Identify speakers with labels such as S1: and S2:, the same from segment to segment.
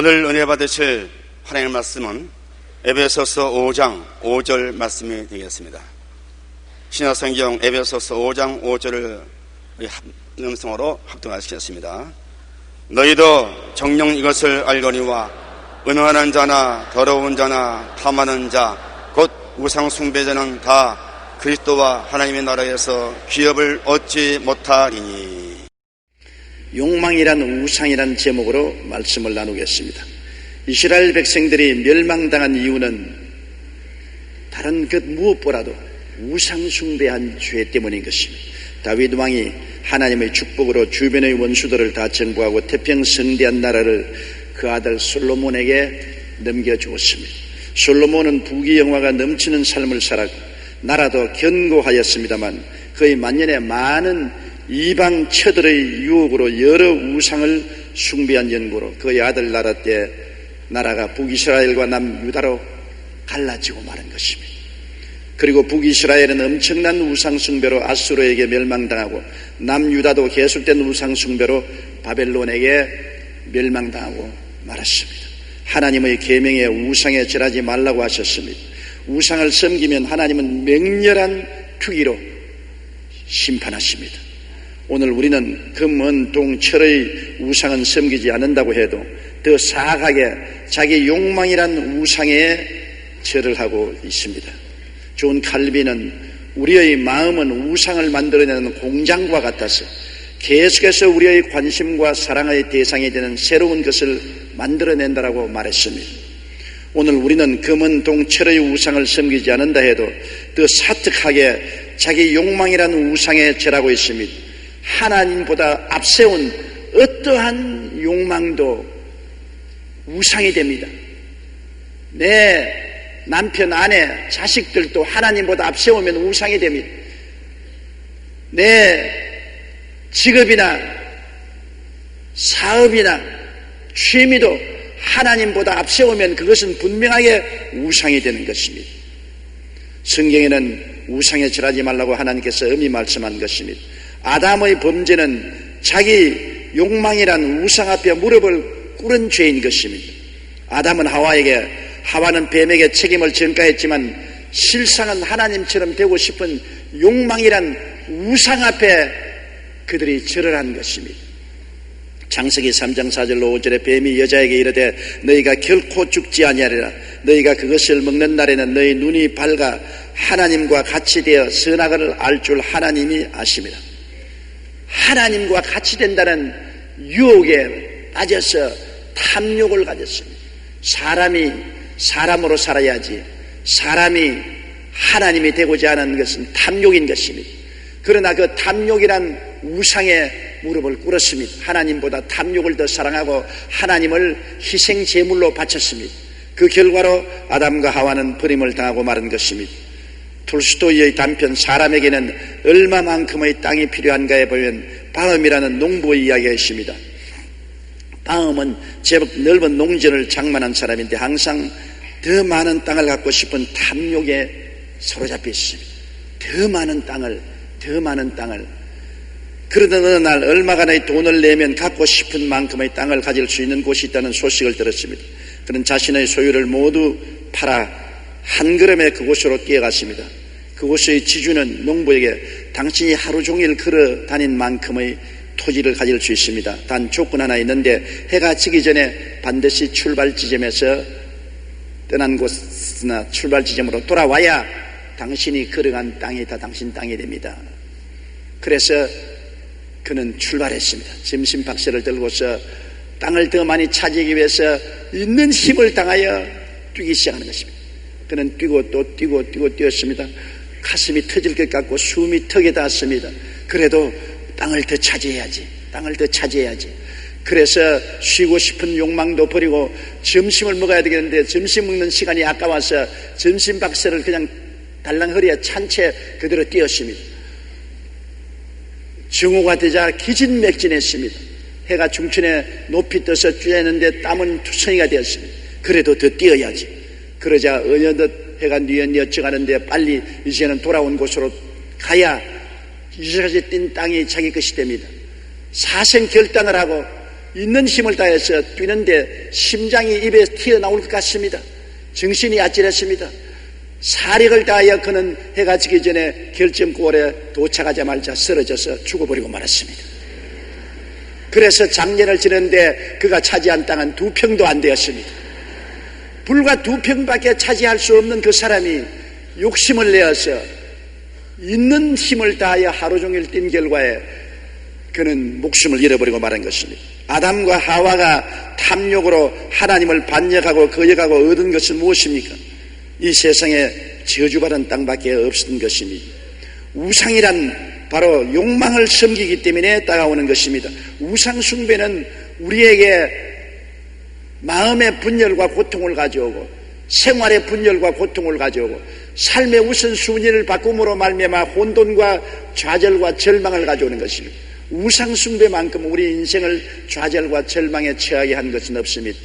S1: 오늘 은혜 받으실 하나님의 말씀은 에베소서 5장 5절 말씀이 되겠습니다. 신약성경 에베소서 5장 5절을 음성으로 합동하시겠습니다. 너희도 정녕 이것을 알거니와 음행하는 자나 더러운 자나 탐하는 자 곧 우상 숭배자는 다 그리스도와 하나님의 나라에서 기업을 얻지 못하리니.
S2: 욕망이란 우상이란 제목으로 말씀을 나누겠습니다. 이스라엘 백성들이 멸망당한 이유는 다른 것 무엇보다도 우상 숭배한 죄 때문인 것입니다. 다윗 왕이 하나님의 축복으로 주변의 원수들을 다 정복하고 태평성대한 나라를 그 아들 솔로몬에게 넘겨주었습니다. 솔로몬은 부귀영화가 넘치는 삶을 살았고 나라도 견고하였습니다만 그의 만년에 많은 이방 처들의 유혹으로 여러 우상을 숭배한 연고로 그의 아들 나라 때 나라가 북이스라엘과 남유다로 갈라지고 마는 것입니다. 그리고 북이스라엘은 엄청난 우상 숭배로 아수르에게 멸망당하고 남유다도 계속된 우상 숭배로 바벨론에게 멸망당하고 말았습니다. 하나님의 계명에 우상에 절하지 말라고 하셨습니다. 우상을 섬기면 하나님은 맹렬한 투기로 심판하십니다. 오늘 우리는 그 먼 동철의 우상은 섬기지 않는다고 해도 더 사악하게 자기 욕망이란 우상에 절을 하고 있습니다. 존 칼빈은 우리의 마음은 우상을 만들어내는 공장과 같아서 계속해서 우리의 관심과 사랑의 대상이 되는 새로운 것을 만들어낸다라고 말했습니다. 오늘 우리는 금은 동철의 우상을 섬기지 않는다 해도 더 사특하게 자기 욕망이란 우상에 절하고 있습니다. 하나님보다 앞세운 어떠한 욕망도 우상이 됩니다. 내 남편, 아내, 자식들도 하나님보다 앞세우면 우상이 됩니다. 내 직업이나 사업이나 취미도 하나님보다 앞세우면 그것은 분명하게 우상이 되는 것입니다. 성경에는 우상에 절하지 말라고 하나님께서 엄히 말씀한 것입니다. 아담의 범죄는 자기 욕망이란 우상 앞에 무릎을 꿇은 죄인 것입니다. 아담은 하와는 뱀에게 책임을 전가했지만 실상은 하나님처럼 되고 싶은 욕망이란 우상 앞에 그들이 절을 한 것입니다. 창세기 3장 4절로 5절에 뱀이 여자에게 이르되 너희가 결코 죽지 아니하리라. 너희가 그것을 먹는 날에는 너희 눈이 밝아 하나님과 같이 되어 선악을 알 줄 하나님이 아심이라. 하나님과 같이 된다는 유혹에 빠져서 탐욕을 가졌습니다. 사람이 사람으로 살아야지 사람이 하나님이 되고자 하는 것은 탐욕인 것입니다. 그러나 그 탐욕이란 우상에 무릎을 꿇었습니다. 하나님보다 탐욕을 더 사랑하고 하나님을 희생 제물로 바쳤습니다. 그 결과로 아담과 하와는 버림을 당하고 마른 것입니다. 톨스토이의 단편 사람에게는 얼마만큼의 땅이 필요한가에 보면 바음이라는 농부의 이야기가 있습니다. 바음은 제법 넓은 농전을 장만한 사람인데 항상 더 많은 땅을 갖고 싶은 탐욕에 사로잡혀 있습니다. 더 많은 땅을 그러던 어느 날 얼마간의 돈을 내면 갖고 싶은 만큼의 땅을 가질 수 있는 곳이 있다는 소식을 들었습니다. 그는 자신의 소유를 모두 팔아 한 걸음에 그곳으로 뛰어갔습니다. 그곳의 지주는 농부에게 당신이 하루 종일 걸어 다닌 만큼의 토지를 가질 수 있습니다. 단 조건 하나 있는데 해가 지기 전에 반드시 출발 지점에서 떠난 곳이나 출발 지점으로 돌아와야 당신이 걸어간 땅이 다 당신 땅이 됩니다. 그래서 그는 출발했습니다. 점심 박스를 들고서 땅을 더 많이 차지하기 위해서 있는 힘을 당하여 뛰기 시작하는 것입니다. 그는 뛰고 또 뛰고 뛰었습니다. 가슴이 터질 것 같고 숨이 턱에 닿았습니다. 그래도 땅을 더 차지해야지. 그래서 쉬고 싶은 욕망도 버리고 점심을 먹어야 되겠는데 점심 먹는 시간이 아까워서 점심 박스를 그냥 달랑 허리에 찬 채 그대로 뛰었습니다. 정오가 되자 기진맥진했습니다. 해가 중천에 높이 떠서 쬐는데 땀은 투성이가 되었습니다. 그래도 더 뛰어야지. 그러자 어느덧 해가 뉘엿뉘엿 가는데 빨리 이제는 돌아온 곳으로 가야 이제까지 뛴 땅이 자기 것이 됩니다. 사생 결단을 하고 있는 힘을 다해서 뛰는데 심장이 입에 튀어나올 것 같습니다. 정신이 아찔했습니다. 사력을 다하여 그는 해가 지기 전에 결점골에 도착하자마자 쓰러져서 죽어버리고 말았습니다. 그래서 장례를 지는데 그가 차지한 땅은 2평도 안 되었습니다. 불과 2평밖에 차지할 수 없는 그 사람이 욕심을 내어서 있는 힘을 다하여 하루 종일 뛴 결과에 그는 목숨을 잃어버리고 말한 것입니다. 아담과 하와가 탐욕으로 하나님을 반역하고 거역하고 얻은 것은 무엇입니까? 이 세상에 저주받은 땅밖에 없었던 것입니다. 우상이란 바로 욕망을 섬기기 때문에 따라오는 것입니다. 우상 숭배는 우리에게 마음의 분열과 고통을 가져오고 생활의 분열과 고통을 가져오고 삶의 우선순위를 바꿈으로 말미암아 혼돈과 좌절과 절망을 가져오는 것입니다. 우상 숭배만큼 우리 인생을 좌절과 절망에 처하게 한 것은 없습니다.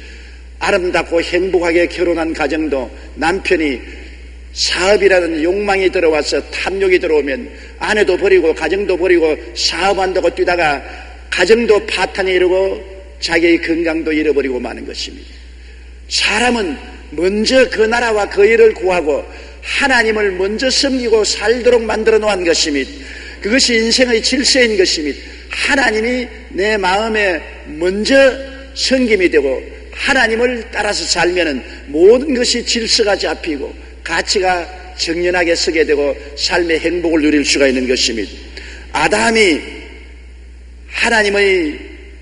S2: 아름답고 행복하게 결혼한 가정도 남편이 사업이라는 욕망이 들어와서 탐욕이 들어오면 아내도 버리고 가정도 버리고 사업한다고 뛰다가 가정도 파탄이 이르고 자기의 건강도 잃어버리고 마는 것입니다. 사람은 먼저 그 나라와 그 일을 구하고 하나님을 먼저 섬기고 살도록 만들어 놓은 것입니다. 그것이 인생의 질서인 것입니다. 하나님이 내 마음에 먼저 섬김이 되고 하나님을 따라서 살면은 모든 것이 질서가 잡히고 가치가 정연하게 서게 되고 삶의 행복을 누릴 수가 있는 것입니다. 아담이 하나님의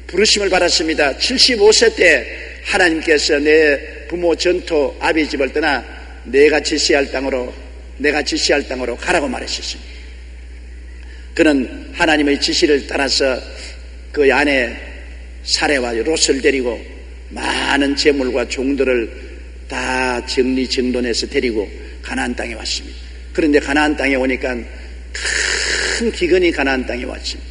S2: 부르심을 받았습니다. 75세 때 하나님께서 내 부모 전토 아비 집을 떠나 내가 지시할 땅으로 가라고 말하셨습니다. 그는 하나님의 지시를 따라서 그 아내 사레와 롯을 데리고 많은 재물과 종들을 다 정리정돈해서 데리고 가나안 땅에 왔습니다. 그런데 가나안 땅에 오니까 큰 기근이 가나안 땅에 왔습니다.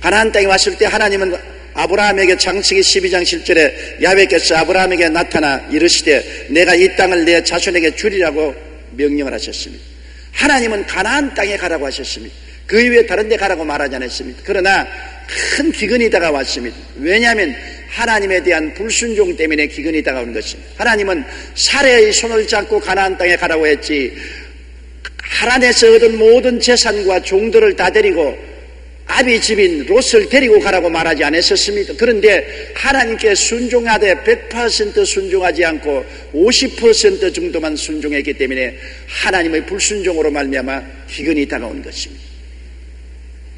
S2: 가나안 땅에 왔을 때 하나님은 아브라함에게 창세기 12장 7절에 야훼께서 아브라함에게 나타나 이르시되 내가 이 땅을 내 자손에게 주리라고 명령을 하셨습니다. 하나님은 가나안 땅에 가라고 하셨습니다. 그 이외에 다른 데 가라고 말하지 않았습니다. 그러나 큰 기근이 다가왔습니다. 왜냐하면 하나님에 대한 불순종 때문에 기근이 다가온 것입니다. 하나님은 사레의 손을 잡고 가나안 땅에 가라고 했지 하란에서 얻은 모든 재산과 종들을 다 데리고 아비 집인 롯을 데리고 가라고 말하지 않았었습니다. 그런데 하나님께 순종하되 100% 순종하지 않고 50% 정도만 순종했기 때문에 하나님의 불순종으로 말미암아 기근이 다가온 것입니다.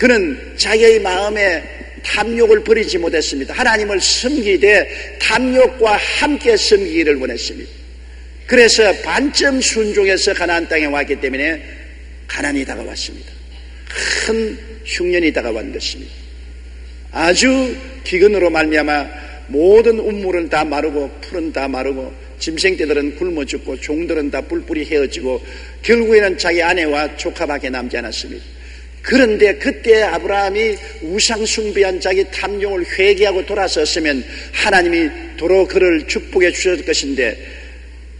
S2: 그는 자기의 마음에 탐욕을 버리지 못했습니다. 하나님을 섬기되 탐욕과 함께 섬기기를 원했습니다. 그래서 반쯤 순종해서 가나안 땅에 왔기 때문에 가난이 다가왔습니다. 큰 흉년이 다가온 것입니다. 아주 기근으로 말미암아 모든 운물은 다 마르고 풀은 다 마르고 짐승떼들은 굶어 죽고 종들은 다 뿔뿔이 헤어지고 결국에는 자기 아내와 조카밖에 남지 않았습니다. 그런데 그때 아브라함이 우상 숭배한 자기 탐욕을 회개하고 돌아섰으면 하나님이 도로 그를 축복해 주셨을 것인데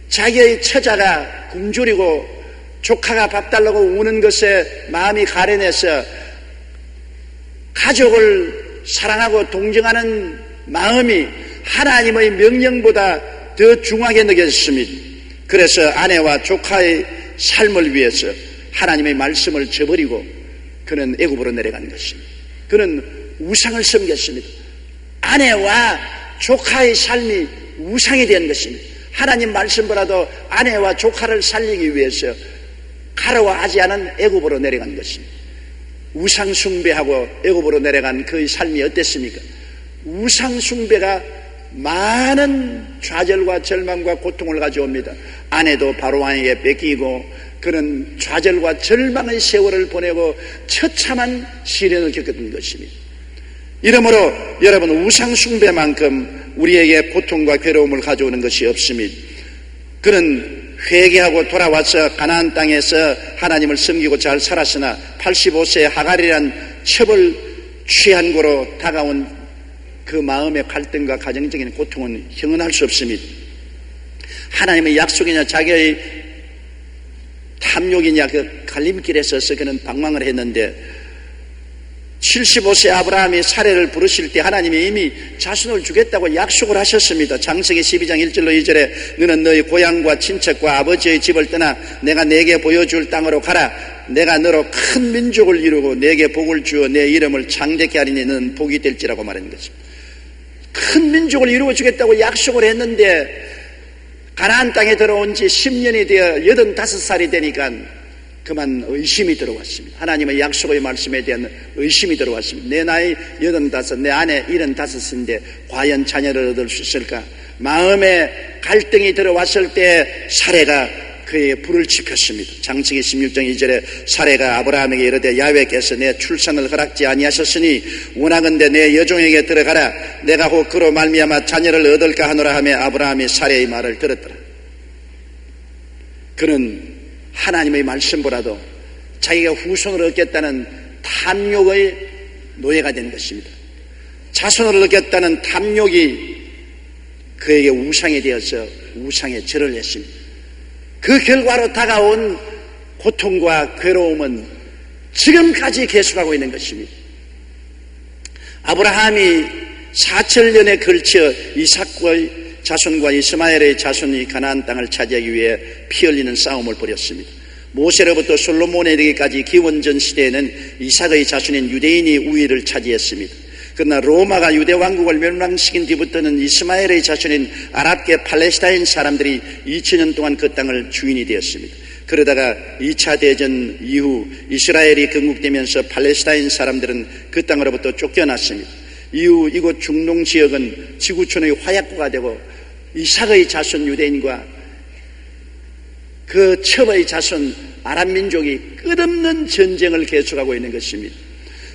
S2: 자기의 처자가 굶주리고 조카가 밥 달라고 우는 것에 마음이 가련해서 가족을 사랑하고 동정하는 마음이 하나님의 명령보다 더 중하게 느껴졌습니다. 그래서 아내와 조카의 삶을 위해서 하나님의 말씀을 저버리고 그는 애굽으로 내려간 것입니다. 그는 우상을 섬겼습니다. 아내와 조카의 삶이 우상이 된 것입니다. 하나님 말씀보다도 아내와 조카를 살리기 위해서 가라고 하지 않은 애굽으로 내려간 것입니다. 우상 숭배하고 애굽으로 내려간 그의 삶이 어땠습니까? 우상 숭배가 많은 좌절과 절망과 고통을 가져옵니다. 아내도 바로왕에게 뺏기고 그는 좌절과 절망의 세월을 보내고 처참한 시련을 겪었던 것입니다. 이러므로 여러분 우상 숭배만큼 우리에게 고통과 괴로움을 가져오는 것이 없습니다. 그는 회개하고 돌아와서 가나안 땅에서 하나님을 섬기고 잘 살았으나 85세의 하갈이란 첩을 취한 고로 다가온 그 마음의 갈등과 가정적인 고통은 형언할 수 없습니다. 하나님의 약속이냐 자기의 탐욕이냐 그 갈림길에 서서 그는 방황을 했는데 75세 아브라함이 사례를 부르실 때 하나님이 이미 자손을 주겠다고 약속을 하셨습니다. 창세기 12장 1절로 2절에 너는 너희 고향과 친척과 아버지의 집을 떠나 내가 내게 보여줄 땅으로 가라. 내가 너로 큰 민족을 이루고 내게 복을 주어 내 이름을 창대케 하리니 너는 복이 될지라고 말하는 것입니다. 큰 민족을 이루어 주겠다고 약속을 했는데 가나안 땅에 들어온 지 10년이 되어 85살이 되니까 그만 의심이 들어왔습니다. 하나님의 약속의 말씀에 대한 의심이 들어왔습니다. 내 나이 85, 내 아내 75인데 과연 자녀를 얻을 수 있을까? 마음에 갈등이 들어왔을 때 사레가 그에게 불을 지폈습니다. 창세기 16장 2절에 사레가 아브라함에게 이르되 야훼께서 내 출산을 허락지 아니하셨으니 원하건대 내 여종에게 들어가라. 내가 혹 그로 말미암아 자녀를 얻을까 하노라 하며 아브라함이 사레의 말을 들었더라. 그는 하나님의 말씀보다도 자기가 후손을 얻겠다는 탐욕의 노예가 된 것입니다. 자손을 얻겠다는 탐욕이 그에게 우상이 되어서 우상에 절을 했습니다. 그 결과로 다가온 고통과 괴로움은 지금까지 계속하고 있는 것입니다. 아브라함이 4천년에 걸쳐 이삭과 자손과 이스마엘의 자손이 가나안 땅을 차지하기 위해 피 흘리는 싸움을 벌였습니다. 모세로부터 솔로몬에 이르기까지 기원전 시대에는 이삭의 자손인 유대인이 우위를 차지했습니다. 그러나 로마가 유대 왕국을 멸망시킨 뒤부터는 이스마엘의 자손인 아랍계 팔레스타인 사람들이 2000년 동안 그 땅을 주인이 되었습니다. 그러다가 2차 대전 이후 이스라엘이 건국되면서 팔레스타인 사람들은 그 땅으로부터 쫓겨났습니다. 이후 이곳 중동 지역은 지구촌의 화약고가 되고 이삭의 자손 유대인과 그 첩의 자손 아랍 민족이 끝없는 전쟁을 계속하고 있는 것입니다.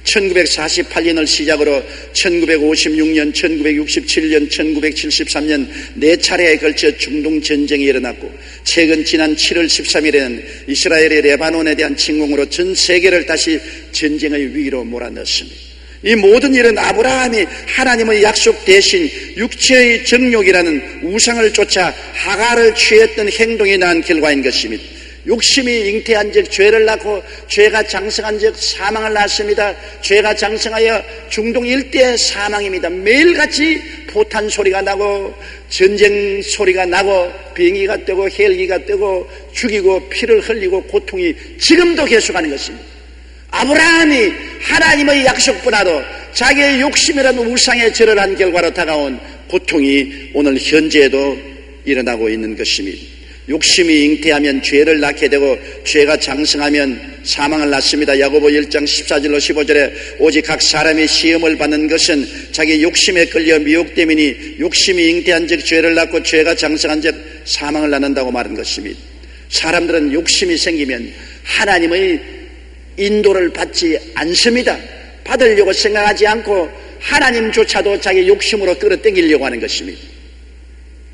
S2: 1948년을 시작으로 1956년, 1967년, 1973년 네 차례에 걸쳐 중동 전쟁이 일어났고 최근 지난 7월 13일에는 이스라엘의 레바논에 대한 침공으로 전 세계를 다시 전쟁의 위기로 몰아넣었습니다. 이 모든 일은 아브라함이 하나님의 약속 대신 육체의 정욕이라는 우상을 쫓아 하가를 취했던 행동이 낳은 결과인 것입니다. 욕심이 잉태한 즉 죄를 낳고 죄가 장성한 즉 사망을 낳습니다. 죄가 장성하여 중동 일대의 사망입니다. 매일같이 포탄 소리가 나고 전쟁 소리가 나고 비행기가 뜨고 헬기가 뜨고 죽이고 피를 흘리고 고통이 지금도 계속하는 것입니다. 아브라함이 하나님의 약속보다도 자기의 욕심이라는 우상에 절을 한 결과로 다가온 고통이 오늘 현재에도 일어나고 있는 것입니다. 욕심이 잉태하면 죄를 낳게 되고 죄가 장성하면 사망을 낳습니다. 야고보 1장 14절로 15절에 오직 각 사람이 시험을 받는 것은 자기 욕심에 끌려 미혹됨이니 욕심이 잉태한 즉 죄를 낳고 죄가 장성한 즉 사망을 낳는다고 말한 것입니다. 사람들은 욕심이 생기면 하나님의 인도를 받지 않습니다. 받으려고 생각하지 않고 하나님조차도 자기 욕심으로 끌어당기려고 하는 것입니다.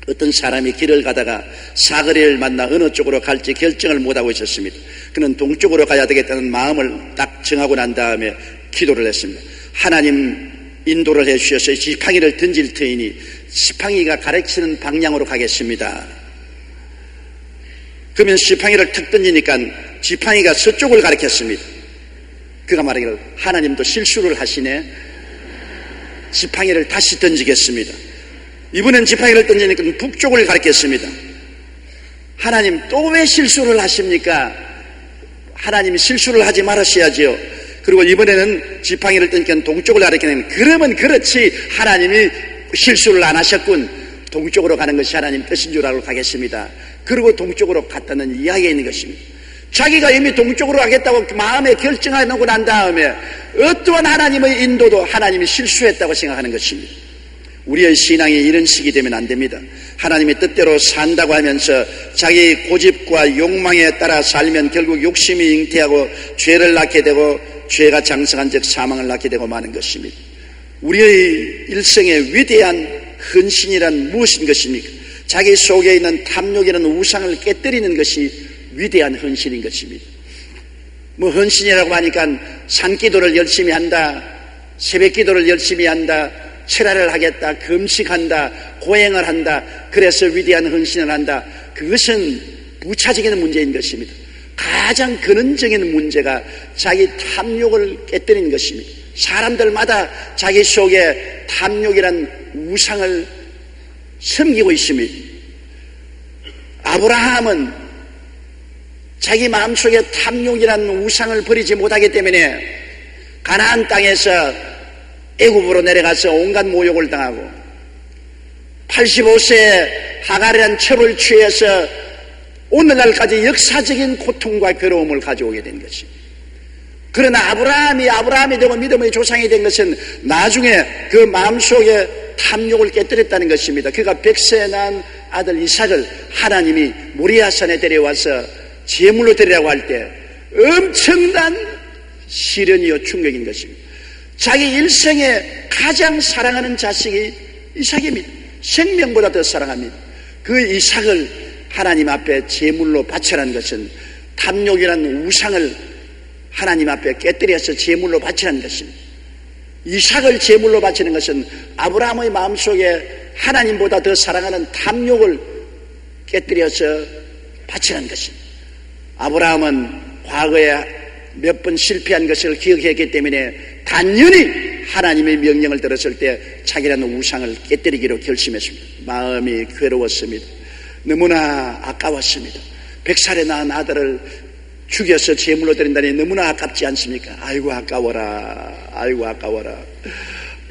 S2: 어떤 사람이 길을 가다가 사거리를 만나 어느 쪽으로 갈지 결정을 못하고 있었습니다. 그는 동쪽으로 가야 되겠다는 마음을 딱 정하고 난 다음에 기도를 했습니다. 하나님 인도를 해주셔서 지팡이를 던질 터이니 지팡이가 가르치는 방향으로 가겠습니다. 그러면 지팡이를 툭 던지니까 지팡이가 서쪽을 가리켰습니다. 그가 말하기를 하나님도 실수를 하시네. 지팡이를 다시 던지겠습니다. 이번엔 지팡이를 던지니까 북쪽을 가리켰습니다. 하나님 또 왜 실수를 하십니까? 하나님이 실수를 하지 말으셔야지요. 그리고 이번에는 지팡이를 던지니까 동쪽을 가리키는, 그러면 그렇지 하나님이 실수를 안 하셨군. 동쪽으로 가는 것이 하나님 뜻인 줄 알고 가겠습니다. 그리고 동쪽으로 갔다는 이야기가 있는 것입니다. 자기가 이미 동쪽으로 가겠다고 마음에 결정해놓고 난 다음에 어떠한 하나님의 인도도 하나님이 실수했다고 생각하는 것입니다. 우리의 신앙이 이런 식이 되면 안 됩니다. 하나님의 뜻대로 산다고 하면서 자기 고집과 욕망에 따라 살면 결국 욕심이 잉태하고 죄를 낳게 되고 죄가 장성한 즉 사망을 낳게 되고 마는 것입니다. 우리의 일생의 위대한 헌신이란 무엇인 것입니까? 자기 속에 있는 탐욕이라는 우상을 깨뜨리는 것이 위대한 헌신인 것입니다. 뭐 헌신이라고 하니까 산기도를 열심히 한다, 새벽기도를 열심히 한다, 철야를 하겠다, 금식한다, 고행을 한다, 그래서 위대한 헌신을 한다. 그것은 부차적인 문제인 것입니다. 가장 근원적인 문제가 자기 탐욕을 깨뜨리는 것입니다. 사람들마다 자기 속에 탐욕이란 우상을 섬기고 있습니다. 아브라함은 자기 마음속에 탐욕이란 우상을 버리지 못하기 때문에 가나안 땅에서 애굽으로 내려가서 온갖 모욕을 당하고 85세에 하갈이라는 첩을 취해서 오늘날까지 역사적인 고통과 괴로움을 가져오게 된 것입니다. 그러나 아브라함이 되고 믿음의 조상이 된 것은 나중에 그 마음속에 탐욕을 깨뜨렸다는 것입니다. 그가 100세에 낳은 아들 이삭을 하나님이 모리아산에 데려와서 제물로 드리라고 할 때 엄청난 시련이요 충격인 것입니다. 자기 일생에 가장 사랑하는 자식이 이삭입니다. 생명보다 더 사랑합니다. 그 이삭을 하나님 앞에 제물로 바치라는 것은 탐욕이라는 우상을 하나님 앞에 깨뜨려서 제물로 바치라는 것입니다. 이삭을 제물로 바치는 것은 아브라함의 마음속에 하나님보다 더 사랑하는 탐욕을 깨뜨려서 바치라는 것입니다. 아브라함은 과거에 몇 번 실패한 것을 기억했기 때문에 단연히 하나님의 명령을 들었을 때 자기라는 우상을 깨뜨리기로 결심했습니다. 마음이 괴로웠습니다. 너무나 아까웠습니다. 100살에 낳은 아들을 죽여서 제물로 드린다니 너무나 아깝지 않습니까? 아이고 아까워라, 아이고 아까워라.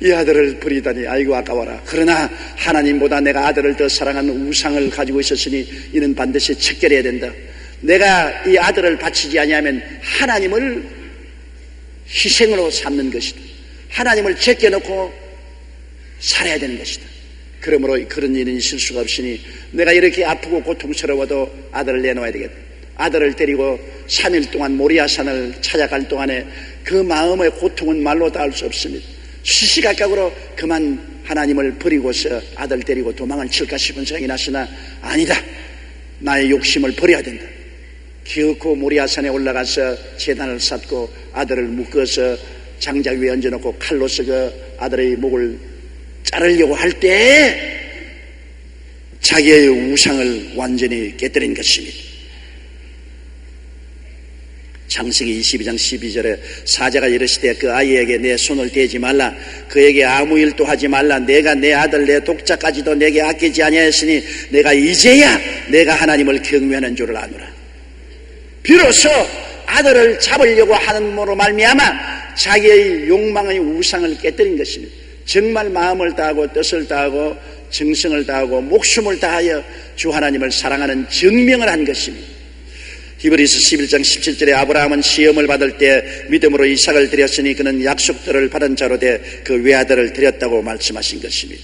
S2: 이 아들을 버리다니 아이고 아까워라. 그러나 하나님보다 내가 아들을 더 사랑하는 우상을 가지고 있었으니 이는 반드시 척결해야 된다. 내가 이 아들을 바치지 아니하면 하나님을 희생으로 삼는 것이다. 하나님을 제껴놓고 살아야 되는 것이다. 그러므로 그런 일은 있을 수가 없으니 내가 이렇게 아프고 고통스러워도 아들을 내놓아야 되겠다. 아들을 데리고 3일 동안 모리아산을 찾아갈 동안에 그 마음의 고통은 말로 다 할 수 없습니다. 시시각각으로 그만 하나님을 버리고서 아들 데리고 도망을 칠까 싶은 생각이 났으나 아니다. 나의 욕심을 버려야 된다. 기어코 모리아산에 올라가서 제단을 쌓고 아들을 묶어서 장작 위에 얹어놓고 칼로서 그 아들의 목을 자르려고 할 때 자기의 우상을 완전히 깨뜨린 것입니다. 창세기 22장 12절에 사자가 이르시되 그 아이에게 내 손을 대지 말라, 그에게 아무 일도 하지 말라. 내가 내 아들 내 독자까지도 내게 아끼지 아니하였으니 내가 이제야 내가 하나님을 경외하는 줄을 아노라. 비로소 아들을 잡으려고 하는 모로 말미암아 자기의 욕망의 우상을 깨뜨린 것입니다. 정말 마음을 다하고 뜻을 다하고 정성을 다하고 목숨을 다하여 주 하나님을 사랑하는 증명을 한 것입니다. 히브리서 11장 17절에 아브라함은 시험을 받을 때 믿음으로 이삭을 드렸으니 그는 약속들을 받은 자로 돼 그 외아들을 드렸다고 말씀하신 것입니다.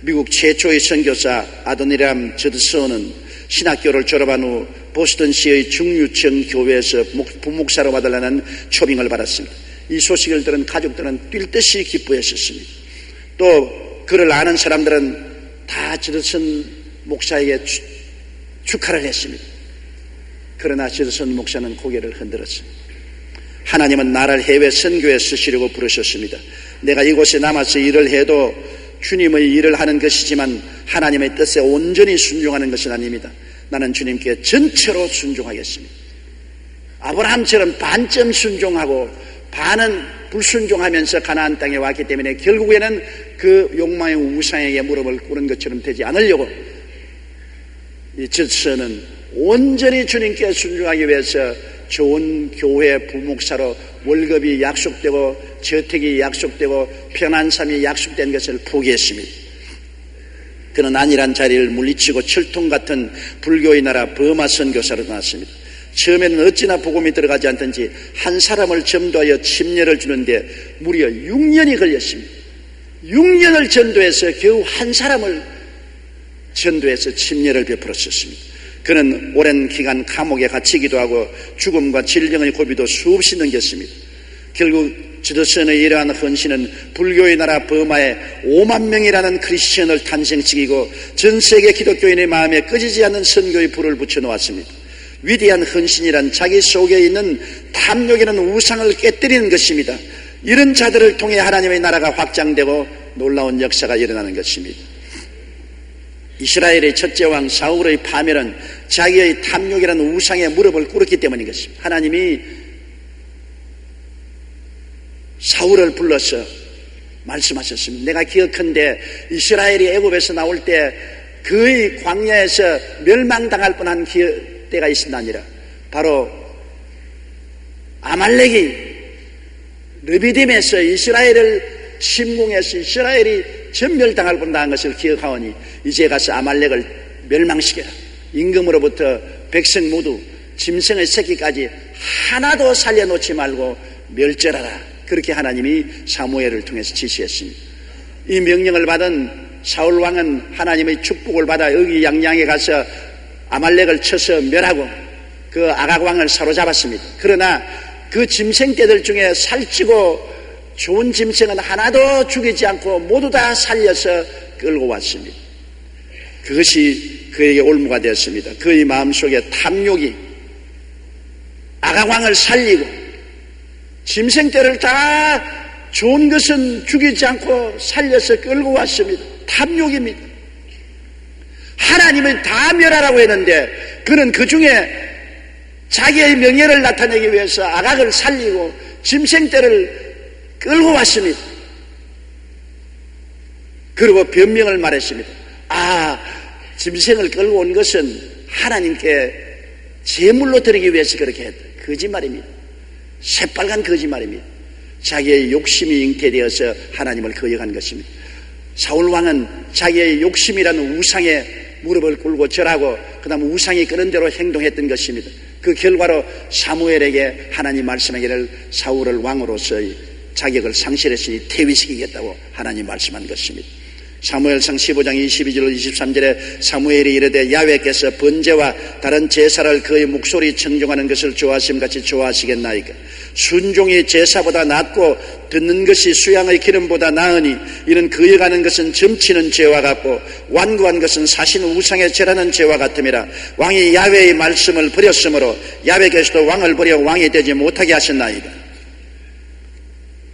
S2: 미국 최초의 선교사 아도니람 저드슨은 신학교를 졸업한 후 보스턴시의 중유청 교회에서 부목사로 받으려는 초빙을 받았습니다. 이 소식을 들은 가족들은 뛸 듯이 기뻐했었습니다. 또 그를 아는 사람들은 다 저드슨 목사에게 축하를 했습니다. 그러나 저드슨 목사는 고개를 흔들었습니다. 하나님은 나를 해외 선교에 쓰시려고 부르셨습니다. 내가 이곳에 남아서 일을 해도 주님의 일을 하는 것이지만 하나님의 뜻에 온전히 순종하는 것은 아닙니다. 나는 주님께 전체로 순종하겠습니다. 아브라함처럼 반쯤 순종하고 반은 불순종하면서 가나안 땅에 왔기 때문에 결국에는 그 욕망의 우상에게 무릎을 꿇은 것처럼 되지 않으려고 이 저드슨은 온전히 주님께 순종하기 위해서 좋은 교회 부목사로 월급이 약속되고 저택이 약속되고 편한 삶이 약속된 것을 포기했습니다. 그는 안일한 자리를 물리치고 철통 같은 불교의 나라 버마 선교사로 나왔습니다. 처음에는 어찌나 복음이 들어가지 않든지 한 사람을 전도하여 침례를 주는데 무려 6년이 걸렸습니다. 6년을 전도해서 겨우 한 사람을 전도해서 침례를 베풀었습니다. 그는 오랜 기간 감옥에 갇히기도 하고 죽음과 질병의 고비도 수없이 넘겼습니다. 결국 저드슨의 이러한 헌신은 불교의 나라 버마에 5만 명이라는 크리스천을 탄생시키고 전 세계 기독교인의 마음에 꺼지지 않는 선교의 불을 붙여놓았습니다. 위대한 헌신이란 자기 속에 있는 탐욕이라는 우상을 깨뜨리는 것입니다. 이런 자들을 통해 하나님의 나라가 확장되고 놀라운 역사가 일어나는 것입니다. 이스라엘의 첫째 왕 사울의 파멸은 자기의 탐욕이라는 우상에 무릎을 꿇었기 때문인 것입니다. 하나님이 사울을 불러서 말씀하셨습니다. 내가 기억한데 이스라엘이 애굽에서 나올 때 거의 광야에서 멸망당할 뻔한 때가 있었나니라. 바로 아말렉이 르비딤에서 이스라엘을 침공해서 이스라엘이 전멸당할 뻔한 것을 기억하오니 이제 가서 아말렉을 멸망시켜라. 임금으로부터 백성 모두 짐승의 새끼까지 하나도 살려놓지 말고 멸절하라. 그렇게 하나님이 사무엘을 통해서 지시했습니다. 이 명령을 받은 사울 왕은 하나님의 축복을 받아 여기 양양에 가서 아말렉을 쳐서 멸하고 그 아각 왕을 사로잡았습니다. 그러나 그 짐승떼들 중에 살찌고 좋은 짐승은 하나도 죽이지 않고 모두 다 살려서 끌고 왔습니다. 그것이 그에게 올무가 되었습니다. 그의 마음속에 탐욕이 아각 왕을 살리고 짐승떼를 다 좋은 것은 죽이지 않고 살려서 끌고 왔습니다. 탐욕입니다. 하나님을 다 멸하라고 했는데 그는 그 중에 자기의 명예를 나타내기 위해서 아각을 살리고 짐승떼를 끌고 왔습니다. 그리고 변명을 말했습니다. 짐승을 끌고 온 것은 하나님께 제물로 드리기 위해서 그렇게 했다. 거짓말입니다. 새빨간 거짓말입니다. 자기의 욕심이 잉태되어서 하나님을 거역한 것입니다. 사울 왕은 자기의 욕심이라는 우상에 무릎을 꿇고 절하고 그 다음 우상이 그런 대로 행동했던 것입니다. 그 결과로 사무엘에게 하나님 말씀하기를 사울을 왕으로서의 자격을 상실했으니 퇴위시키겠다고 하나님 말씀한 것입니다. 사무엘상 15장 22절 23절에 사무엘이 이르되 야훼께서 번제와 다른 제사를 그의 목소리 청종하는 것을 좋아하심같이 좋아하시겠나이까. 순종이 제사보다 낫고 듣는 것이 수양의 기름보다 나으니 이는 거역하는 것은 점치는 죄와 같고 완고한 것은 사신 우상에 절하는 죄와 같음이라. 왕이 야훼의 말씀을 버렸으므로 야훼께서도 왕을 버려 왕이 되지 못하게 하셨나이다.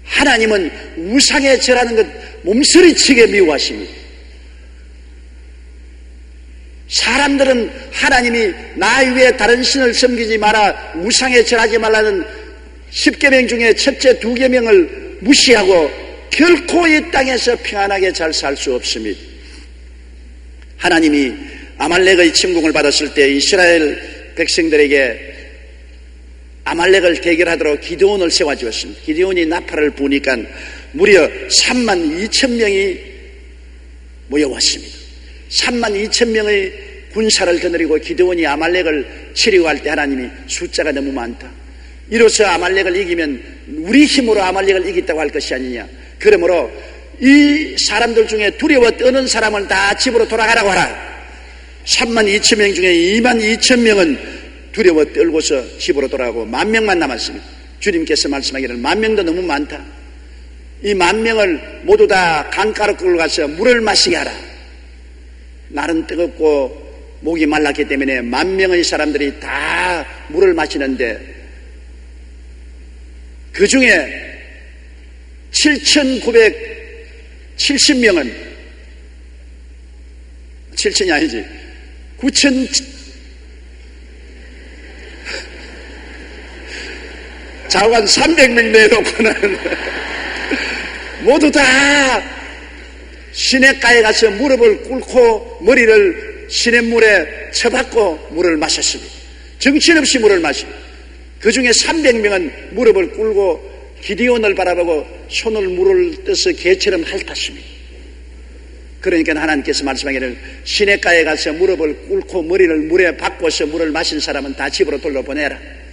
S2: 하나님은 우상에 절하는 것 몸서리치게 미워하십니다. 사람들은 하나님이 나 위에 다른 신을 섬기지 마라, 우상에 절하지 말라는 10계명 중에 첫째 2계명을 무시하고 결코 이 땅에서 평안하게 잘 살 수 없습니다. 하나님이 아말렉의 침공을 받았을 때 이스라엘 백성들에게 아말렉을 대결하도록 기드온을 세워주었습니다. 기드온이 나팔을 부니까 무려 3만 2천 명이 모여왔습니다. 3만 2천 명의 군사를 거느리고 기드온이 아말렉을 치려고 할 때 하나님이 숫자가 너무 많다. 이로써 아말렉을 이기면 우리 힘으로 아말렉을 이겼다고 할 것이 아니냐. 그러므로 이 사람들 중에 두려워 떠는 사람은 다 집으로 돌아가라고 하라. 3만 2천 명 중에 2만 2천 명은 두려워 떨고서 집으로 돌아가고 10,000명만 남았습니다. 주님께서 말씀하기를 10,000명도 너무 많다. 이 10,000명을 모두 다 강가로 끌고 가서 물을 마시게 하라. 날은 뜨겁고 목이 말랐기 때문에 10,000명의 사람들이 다 물을 마시는데 그 중에 7,970명은 7,000이 아니지 9,000 좌우한 300명 내놓고는 모두 다 시냇가에 가서 무릎을 꿇고 머리를 시냇물에 쳐박고 물을 마셨습니다. 정신없이 물을 마십니다. 그 중에 300명은 무릎을 꿇고 기드온을 바라보고 손을 물을 떠서 개처럼 핥았습니다. 그러니까 하나님께서 말씀하기를 시냇가에 가서 무릎을 꿇고 머리를 물에 박고서 물을 마신 사람은 다 집으로 돌려보내라.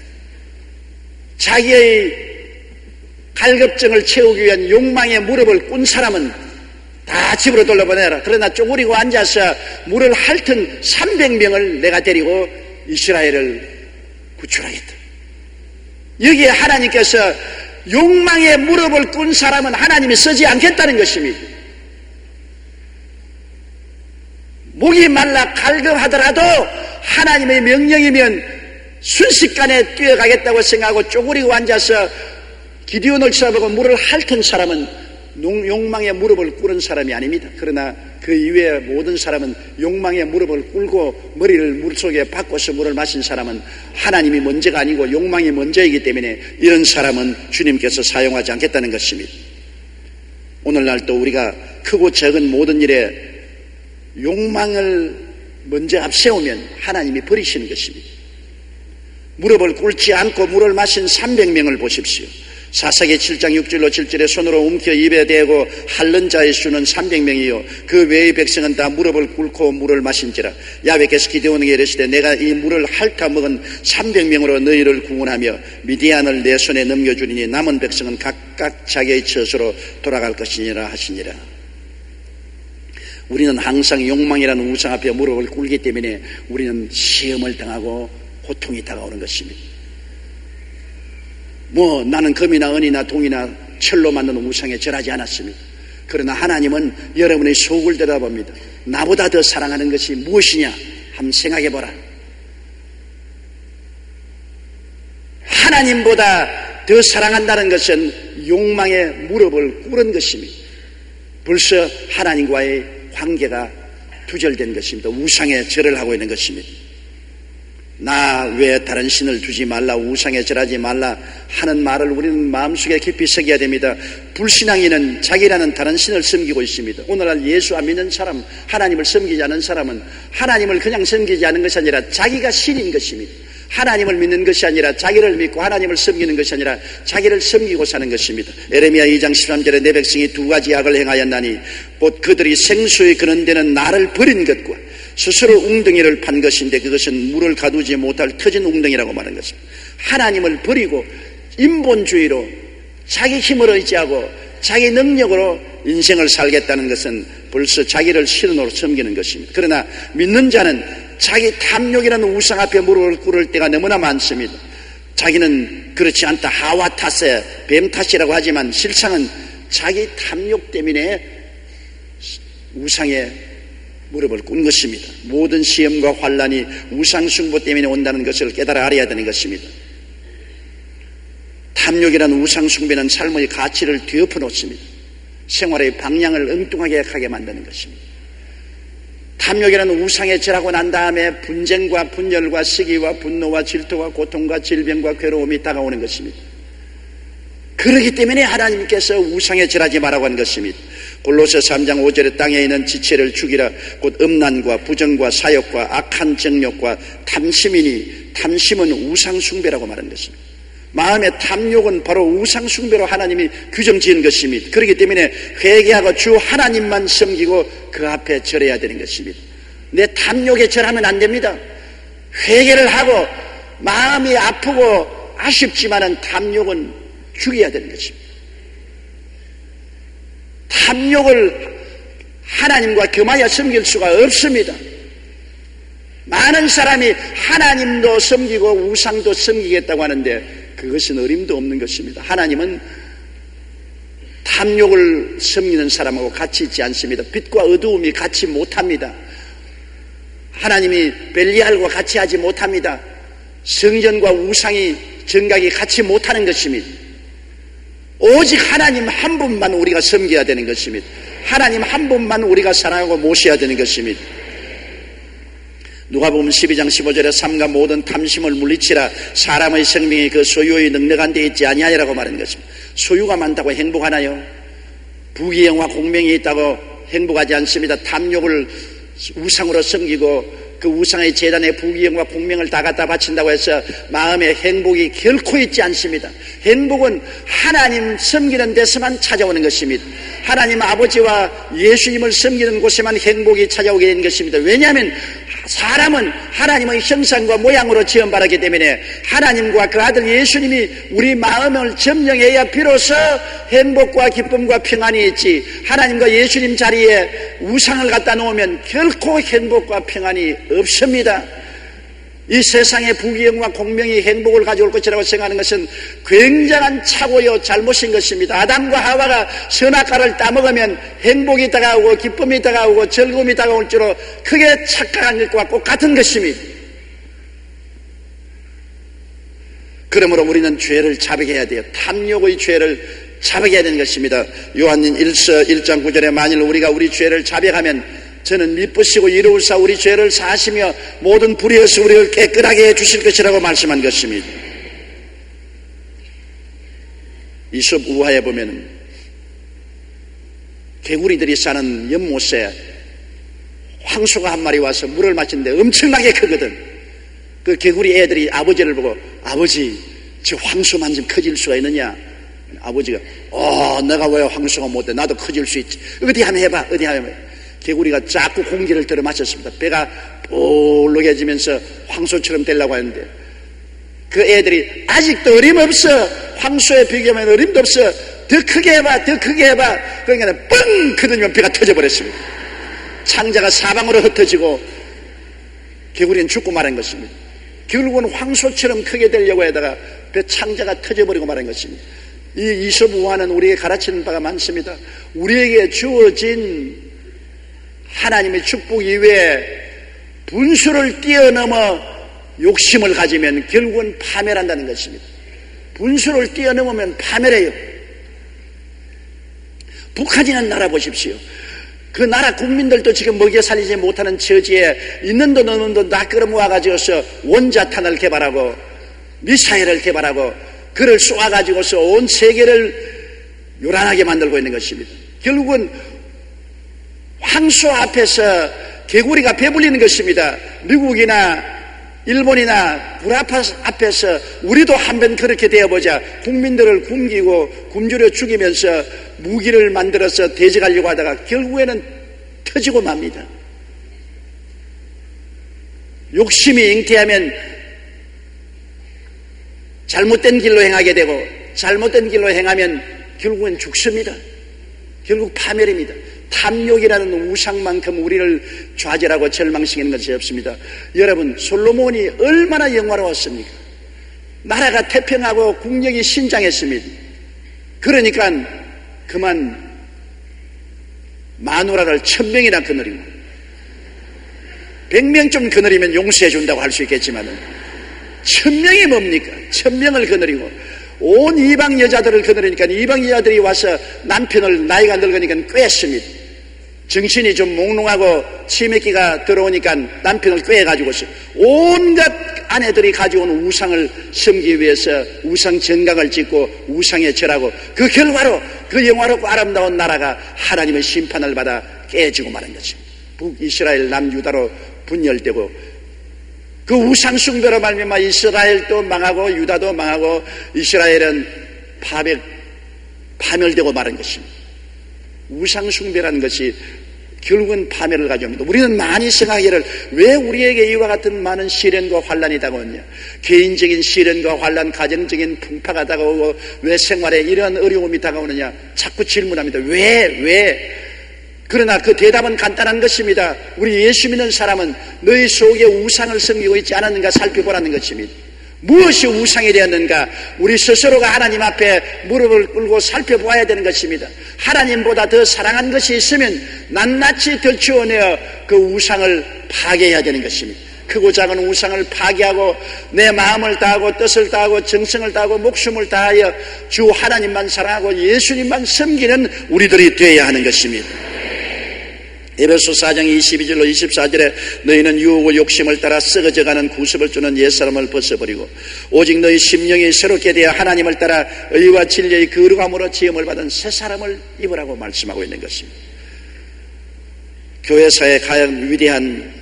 S2: 자기의 갈급증을 채우기 위한 욕망에 무릎을 꾼 사람은 다 집으로 돌려보내라. 그러나 쪼그리고 앉아서 물을 핥은 300명을 내가 데리고 이스라엘을 구출하겠다. 여기에 하나님께서 욕망에 무릎을 꾼 사람은 하나님이 쓰지 않겠다는 것입니다. 목이 말라 갈급하더라도 하나님의 명령이면 순식간에 뛰어가겠다고 생각하고 쪼그리고 앉아서 기드온을 쳐다보고 물을 핥은 사람은 욕망에 무릎을 꿇은 사람이 아닙니다. 그러나 그 이외의 모든 사람은 욕망에 무릎을 꿇고 머리를 물속에 박고서 물을 마신 사람은 하나님이 먼저가 아니고 욕망이 먼저이기 때문에 이런 사람은 주님께서 사용하지 않겠다는 것입니다. 오늘날 또 우리가 크고 작은 모든 일에 욕망을 먼저 앞세우면 하나님이 버리시는 것입니다. 무릎을 꿇지 않고 물을 마신 300명을 보십시오. 사사기 7장 6절로 7절에 손으로 움켜 입에 대고 핥는 자의 수는 300명이요 그 외의 백성은 다 무릎을 꿇고 물을 마신지라. 야훼께서 기드온에게 이르시되 내가 이 물을 핥아 먹은 300명으로 너희를 구원하며 미디안을 내 손에 넘겨주리니 남은 백성은 각각 자기의 처소로 돌아갈 것이니라 하시니라. 우리는 항상 욕망이라는 우상 앞에 무릎을 꿇기 때문에 우리는 시험을 당하고 고통이 다가오는 것입니다. 나는 금이나 은이나 동이나 철로 만든 우상에 절하지 않았습니다. 그러나 하나님은 여러분의 속을 들여다봅니다. 나보다 더 사랑하는 것이 무엇이냐 한번 생각해보라. 하나님보다 더 사랑한다는 것은 욕망에 무릎을 꿇은 것입니다. 벌써 하나님과의 관계가 두절된 것입니다. 우상에 절을 하고 있는 것입니다. 나 외에 다른 신을 두지 말라, 우상에 절하지 말라 하는 말을 우리는 마음속에 깊이 새겨야 됩니다. 불신앙인은 자기라는 다른 신을 섬기고 있습니다. 오늘날 예수 안 믿는 사람, 하나님을 섬기지 않은 사람은 하나님을 그냥 섬기지 않은 것이 아니라 자기가 신인 것입니다. 하나님을 믿는 것이 아니라 자기를 믿고 하나님을 섬기는 것이 아니라 자기를 섬기고 사는 것입니다. 에레미야 2장 13절에 내 백성이 두 가지 악을 행하였나니 곧 그들이 생수에 그는 데는 나를 버린 것과 스스로 웅덩이를 판 것인데 그것은 물을 가두지 못할 터진 웅덩이라고 말한 것입니다. 하나님을 버리고 인본주의로 자기 힘을 의지하고 자기 능력으로 인생을 살겠다는 것은 벌써 자기를 신으로 섬기는 것입니다. 그러나 믿는 자는 자기 탐욕이라는 우상 앞에 무릎을 꿇을 때가 너무나 많습니다. 자기는 그렇지 않다, 하와 탓에 뱀 탓이라고 하지만 실상은 자기 탐욕 때문에 우상에 무릎을 꿇은 것입니다. 모든 시험과 환란이 우상 숭배 때문에 온다는 것을 깨달아 알아야 되는 것입니다. 탐욕이라는 우상 숭배는 삶의 가치를 뒤엎어 놓습니다. 생활의 방향을 엉뚱하게 가게 만드는 것입니다. 탐욕이라는 우상에 절하고 난 다음에 분쟁과 분열과 시기와 분노와 질투와 고통과 질병과 괴로움이 다가오는 것입니다. 그렇기 때문에 하나님께서 우상에 절하지 말라고 한 것입니다. 골로새 3장 5절에 땅에 있는 지체를 죽이라. 곧 음란과 부정과 사욕과 악한 정욕과 탐심이니 탐심은 우상 숭배라고 말한 것입니다. 마음의 탐욕은 바로 우상 숭배로 하나님이 규정 지은 것입니다. 그렇기 때문에 회개하고 주 하나님만 섬기고 그 앞에 절해야 되는 것입니다. 내 탐욕에 절하면 안 됩니다. 회개를 하고 마음이 아프고 아쉽지만은 탐욕은 죽여야 되는 것입니다. 탐욕을 하나님과 겸하여 섬길 수가 없습니다. 많은 사람이 하나님도 섬기고 우상도 섬기겠다고 하는데 그것은 어림도 없는 것입니다. 하나님은 탐욕을 섬기는 사람하고 같이 있지 않습니다. 빛과 어두움이 같이 못합니다. 하나님이 벨리알과 같이 하지 못합니다. 성전과 우상이 정각이 같이 못하는 것입니다. 오직 하나님 한 분만 우리가 섬겨야 되는 것입니다. 하나님 한 분만 우리가 사랑하고 모셔야 되는 것입니다. 누가복음 12장 15절에 삼가 모든 탐심을 물리치라. 사람의 생명이 그 소유의 넉넉한 데 있지 아니하니라고 말하는 것입니다. 소유가 많다고 행복하나요? 부귀영화 공명이 있다고 행복하지 않습니다. 탐욕을 우상으로 섬기고 그 우상의 제단에 부귀영화 공명을 다 갖다 바친다고 해서 마음에 행복이 결코 있지 않습니다. 행복은 하나님 섬기는 데서만 찾아오는 것입니다. 하나님 아버지와 예수님을 섬기는 곳에만 행복이 찾아오게 되는 것입니다. 왜냐하면 사람은 하나님의 형상과 모양으로 지음받았기 때문에 하나님과 그 아들 예수님이 우리 마음을 점령해야 비로소 행복과 기쁨과 평안이 있지, 하나님과 예수님 자리에 우상을 갖다 놓으면 결코 행복과 평안이 없습니다. 이 세상의 부귀영화 공명이 행복을 가져올 것이라고 생각하는 것은 굉장한 착오요 잘못인 것입니다. 아담과 하와가 선악과를 따먹으면 행복이 다가오고 기쁨이 다가오고 즐거움이 다가올 줄로 크게 착각한 것과 똑같은 것입니다. 그러므로 우리는 죄를 자백해야 돼요. 탐욕의 죄를 자백해야 되는 것입니다. 요한인 1서 1장 9절에 만일 우리가 우리 죄를 자백하면 저는 미쁘시고 이로우사 우리 죄를 사하시며 모든 불의에서 우리를 깨끗하게 해주실 것이라고 말씀한 것입니다. 이솝 우화에 보면 개구리들이 사는 연못에 황소가 한 마리 와서 물을 마시는데 엄청나게 크거든. 그 개구리 애들이 아버지를 보고 아버지 저 황소만 좀 커질 수가 있느냐. 아버지가 내가 왜 황소가 못돼 나도 커질 수 있지. 어디 한번 해봐. 어디 한번 해봐. 개구리가 자꾸 공기를 들어 마셨습니다. 배가 볼록해지면서 황소처럼 되려고 하는데 그 애들이 아직도 어림없어. 황소에 비교하면 어림도 없어. 더 크게 해봐. 더 크게 해봐. 그러니까 뻥 크더니만 배가 터져버렸습니다. 창자가 사방으로 흩어지고 개구리는 죽고 말한 것입니다. 결국은 황소처럼 크게 되려고 하다가 배 창자가 터져버리고 말한 것입니다. 이 이솝 우화는 우리에게 가르치는 바가 많습니다. 우리에게 주어진 하나님의 축복 이외에 분수를 뛰어넘어 욕심을 가지면 결국은 파멸한다는 것입니다. 분수를 뛰어넘으면 파멸해요. 북한이라는 나라 보십시오. 그 나라 국민들도 지금 먹여 살리지 못하는 처지에 있는 돈 없는 돈 다 끌어모아가지고서 원자탄을 개발하고 미사일을 개발하고 그를 쏘아가지고서 온 세계를 요란하게 만들고 있는 것입니다. 결국은 황소 앞에서 개구리가 배불리는 것입니다. 미국이나 일본이나 불아파 앞에서 우리도 한번 그렇게 되어보자. 국민들을 굶기고 굶주려 죽이면서 무기를 만들어서 대적하려고 하다가 결국에는 터지고 맙니다. 욕심이 잉태하면 잘못된 길로 행하게 되고 잘못된 길로 행하면 결국은 죽습니다. 결국 파멸입니다. 탐욕이라는 우상만큼 우리를 좌절하고 절망시키는 것이 없습니다. 여러분, 솔로몬이 얼마나 영화로웠습니까? 나라가 태평하고 국력이 신장했습니다. 그러니까 그만 마누라를 1000명이나 거느리고 100명 좀 거느리면 용서해 준다고 할 수 있겠지만은 1000명이 뭡니까? 1000명을 거느리고 온 이방 여자들을 거느리니까 이방 여자들이 와서 남편을 나이가 늙으니까 꿰습니다. 정신이 좀 몽롱하고 치매기가 들어오니까 남편을 꿰가지고서 온갖 아내들이 가져온 우상을 섬기기 위해서 우상 정각을 짓고 우상에 절하고 그 결과로 그 영화롭고 아름다운 나라가 하나님의 심판을 받아 깨지고 마는 것입니다. 북이스라엘 남유다로 분열되고 그 우상 숭배로 말미암아 이스라엘도 망하고 유다도 망하고 이스라엘은 파멸되고 마는 것입니다. 우상 숭배라는 것이 결국은 파멸을 가져옵니다. 우리는 많이 생각하기를 왜 우리에게 이와 같은 많은 시련과 환란이 다가오냐. 개인적인 시련과 환란, 가정적인 풍파가 다가오고 왜 생활에 이런 어려움이 다가오느냐 자꾸 질문합니다. 왜? 그러나 그 대답은 간단한 것입니다. 우리 예수 믿는 사람은 너희 속에 우상을 섬기고 있지 않았는가 살펴보라는 것입니다. 무엇이 우상이 되었는가? 우리 스스로가 하나님 앞에 무릎을 꿇고 살펴보아야 되는 것입니다. 하나님보다 더 사랑한 것이 있으면 낱낱이 들추어내어 그 우상을 파괴해야 되는 것입니다. 크고 작은 우상을 파괴하고 내 마음을 다하고 뜻을 다하고 정성을 다하고 목숨을 다하여 주 하나님만 사랑하고 예수님만 섬기는 우리들이 되어야 하는 것입니다. 에베소 4장 22절로 24절에 너희는 유혹과 욕심을 따라 썩어져가는 구습을 주는 옛사람을 벗어버리고 오직 너희 심령이 새롭게 되어 하나님을 따라 의와 진리의 거룩함으로 지음을 받은 새 사람을 입으라고 말씀하고 있는 것입니다. 교회사에 가장 위대한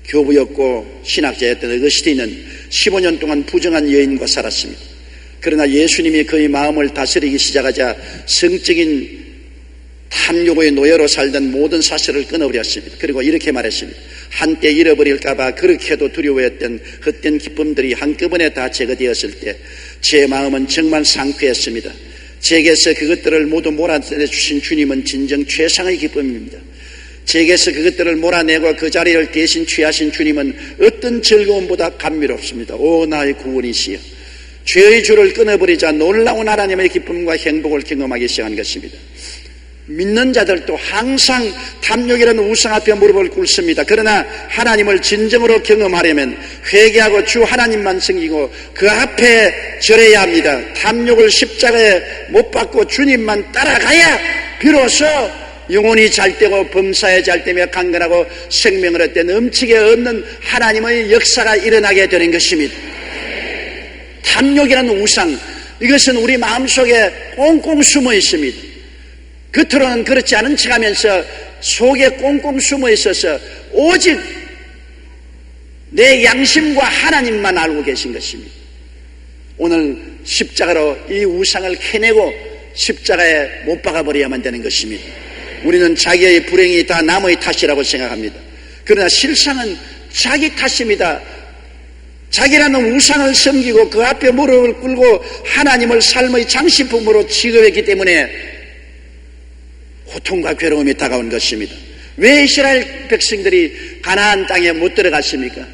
S2: 교부였고 신학자였던 어거스틴은 15년 동안 부정한 여인과 살았습니다. 그러나 예수님이 그의 마음을 다스리기 시작하자 성적인 탐욕의 노예로 살던 모든 사실을 끊어버렸습니다. 그리고 이렇게 말했습니다. 한때 잃어버릴까봐 그렇게도 두려워했던 헛된 기쁨들이 한꺼번에 다 제거되었을 때 제 마음은 정말 상쾌했습니다. 제게서 그것들을 모두 몰아내주신 주님은 진정 최상의 기쁨입니다. 제게서 그것들을 몰아내고 그 자리를 대신 취하신 주님은 어떤 즐거움보다 감미롭습니다. 오 나의 구원이시여, 죄의 줄을 끊어버리자 놀라운 하나님의 기쁨과 행복을 경험하기 시작한 것입니다. 믿는 자들도 항상 탐욕이라는 우상 앞에 무릎을 꿇습니다. 그러나 하나님을 진정으로 경험하려면 회개하고 주 하나님만 섬기고 그 앞에 절해야 합니다. 탐욕을 십자가에 못 박고 주님만 따라가야 비로소 영혼이 잘되고 범사에 잘되며 강건하고 생명을 얻되 넘치게 얻는 하나님의 역사가 일어나게 되는 것입니다. 탐욕이라는 우상, 이것은 우리 마음속에 꽁꽁 숨어 있습니다. 겉으로는 그렇지 않은 척하면서 속에 꽁꽁 숨어 있어서 오직 내 양심과 하나님만 알고 계신 것입니다. 오늘 십자가로 이 우상을 캐내고 십자가에 못 박아버려야만 되는 것입니다. 우리는 자기의 불행이 다 남의 탓이라고 생각합니다. 그러나 실상은 자기 탓입니다. 자기라는 우상을 섬기고 그 앞에 무릎을 꿇고 하나님을 삶의 장식품으로 취급했기 때문에 고통과 괴로움이 다가온 것입니다. 왜 이스라엘 백성들이 가나안 땅에 못 들어갔습니까?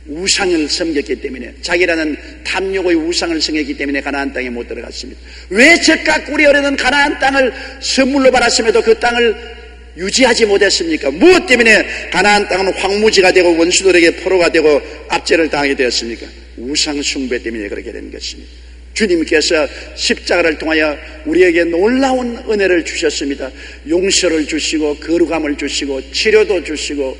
S2: 우상을 섬겼기 때문에, 자기라는 탐욕의 우상을 섬겼기 때문에 가나안 땅에 못 들어갔습니다. 왜 젖과 꿀이 흐르는 가나안 땅을 선물로 받았음에도 그 땅을 유지하지 못했습니까? 무엇 때문에 가나안 땅은 황무지가 되고 원수들에게 포로가 되고 압제를 당하게 되었습니까? 우상 숭배 때문에 그렇게 된 것입니다. 주님께서 십자가를 통하여 우리에게 놀라운 은혜를 주셨습니다. 용서를 주시고 거룩함을 주시고 치료도 주시고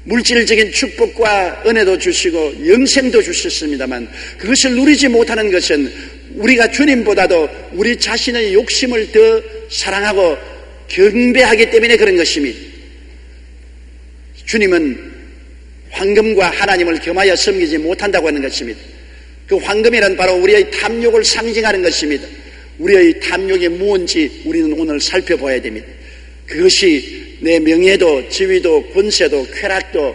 S2: 물질적인 축복과 은혜도 주시고 영생도 주셨습니다만, 그것을 누리지 못하는 것은 우리가 주님보다도 우리 자신의 욕심을 더 사랑하고 경배하기 때문에 그런 것입니다. 주님은 황금과 하나님을 겸하여 섬기지 못한다고 하는 것입니다. 그 황금이란 바로 우리의 탐욕을 상징하는 것입니다. 우리의 탐욕이 무엇인지 우리는 오늘 살펴봐야 됩니다. 그것이 내 명예도 지위도 권세도 쾌락도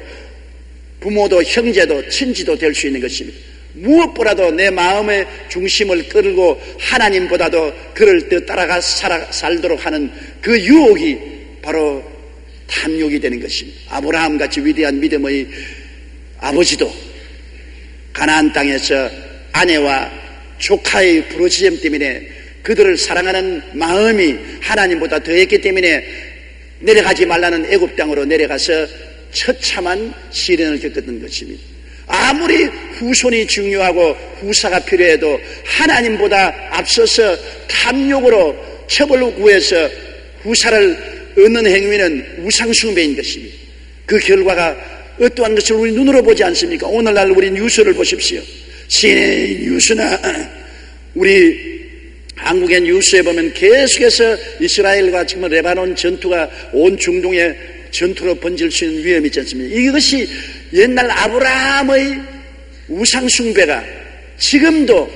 S2: 부모도 형제도 친지도 될 수 있는 것입니다. 무엇보다도 내 마음의 중심을 끌고 하나님보다도 그를 더 따라가 살도록 하는 그 유혹이 바로 탐욕이 되는 것입니다. 아브라함같이 위대한 믿음의 아버지도 가나안 땅에서 아내와 조카의 부르짖음 때문에 그들을 사랑하는 마음이 하나님보다 더했기 때문에 내려가지 말라는 애굽 땅으로 내려가서 처참한 시련을 겪었던 것입니다. 아무리 후손이 중요하고 후사가 필요해도 하나님보다 앞서서 탐욕으로 첩을 구해서 후사를 얻는 행위는 우상숭배인 것입니다. 그 결과가 어떠한 것을 우리 눈으로 보지 않습니까? 오늘날 우리 뉴스를 보십시오. CNN 뉴스나 우리 한국의 뉴스에 보면 계속해서 이스라엘과 지금 레바논 전투가 온 중동에 전투로 번질 수 있는 위험이 있지 않습니까? 이것이 옛날 아브라함의 우상숭배가 지금도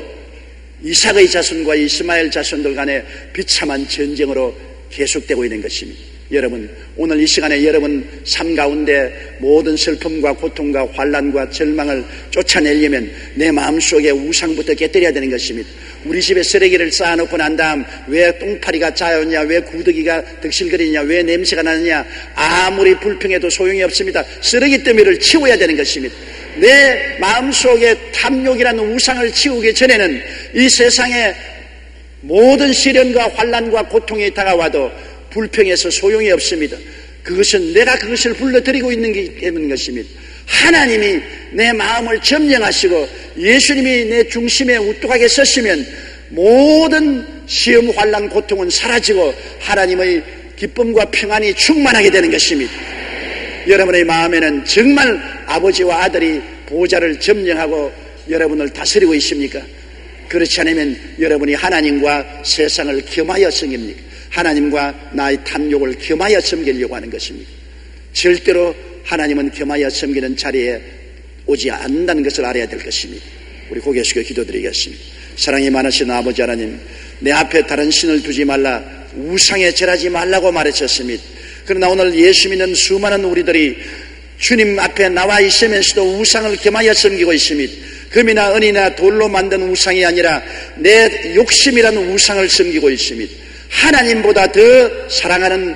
S2: 이삭의 자손과 이스마엘 자손들 간의 비참한 전쟁으로 계속되고 있는 것입니다. 여러분, 오늘 이 시간에 여러분 삶 가운데 모든 슬픔과 고통과 환난과 절망을 쫓아내려면 내 마음속에 우상부터 깨뜨려야 되는 것입니다. 우리 집에 쓰레기를 쌓아놓고 난 다음 왜 똥파리가 짜였냐, 왜 구더기가 득실거리냐, 왜 냄새가 나느냐, 아무리 불평해도 소용이 없습니다. 쓰레기 더미를 치워야 되는 것입니다. 내 마음속에 탐욕이라는 우상을 치우기 전에는 이 세상에 모든 시련과 환난과 고통이 다가와도 불평해서 소용이 없습니다. 그것은 내가 그것을 불러들이고 있는 것입니다. 하나님이 내 마음을 점령하시고 예수님이 내 중심에 우뚝하게 서시면 모든 시험, 환난, 고통은 사라지고 하나님의 기쁨과 평안이 충만하게 되는 것입니다. 여러분의 마음에는 정말 아버지와 아들이 보좌를 점령하고 여러분을 다스리고 있습니까? 그렇지 않으면 여러분이 하나님과 세상을 겸하여 섬깁니까? 하나님과 나의 탐욕을 겸하여 섬기려고 하는 것입니다. 절대로 하나님은 겸하여 섬기는 자리에 오지 않는다는 것을 알아야 될 것입니다. 우리 고개 숙여 기도드리겠습니다. 사랑이 많으신 아버지 하나님, 내 앞에 다른 신을 두지 말라, 우상에 절하지 말라고 말하셨습니다. 그러나 오늘 예수 믿는 수많은 우리들이 주님 앞에 나와 있으면서도 우상을 겸하여 섬기고 있습니다. 금이나 은이나 돌로 만든 우상이 아니라 내 욕심이라는 우상을 섬기고 있습니다. 하나님보다 더 사랑하는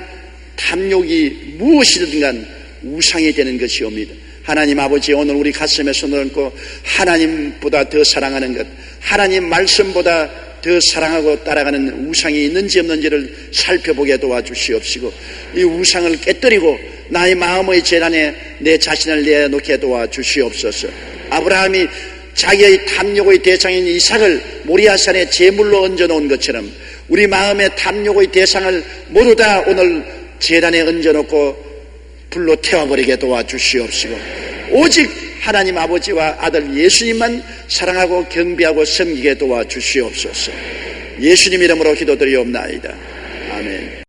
S2: 탐욕이 무엇이든 간 우상이 되는 것이옵니다. 하나님 아버지, 오늘 우리 가슴에 손을 얹고 하나님보다 더 사랑하는 것, 하나님 말씀보다 더 사랑하고 따라가는 우상이 있는지 없는지를 살펴보게 도와주시옵시고, 이 우상을 깨뜨리고 나의 마음의 재단에 내 자신을 내놓게 도와주시옵소서. 아브라함이 자기의 탐욕의 대상인 이삭을 모리아산에 제물로 얹어놓은 것처럼 우리 마음의 탐욕의 대상을 모두 다 오늘 재단에 얹어놓고 불로 태워버리게 도와주시옵시고, 오직 하나님 아버지와 아들 예수님만 사랑하고 경배하고 섬기게 도와주시옵소서. 예수님 이름으로 기도드리옵나이다. 아멘.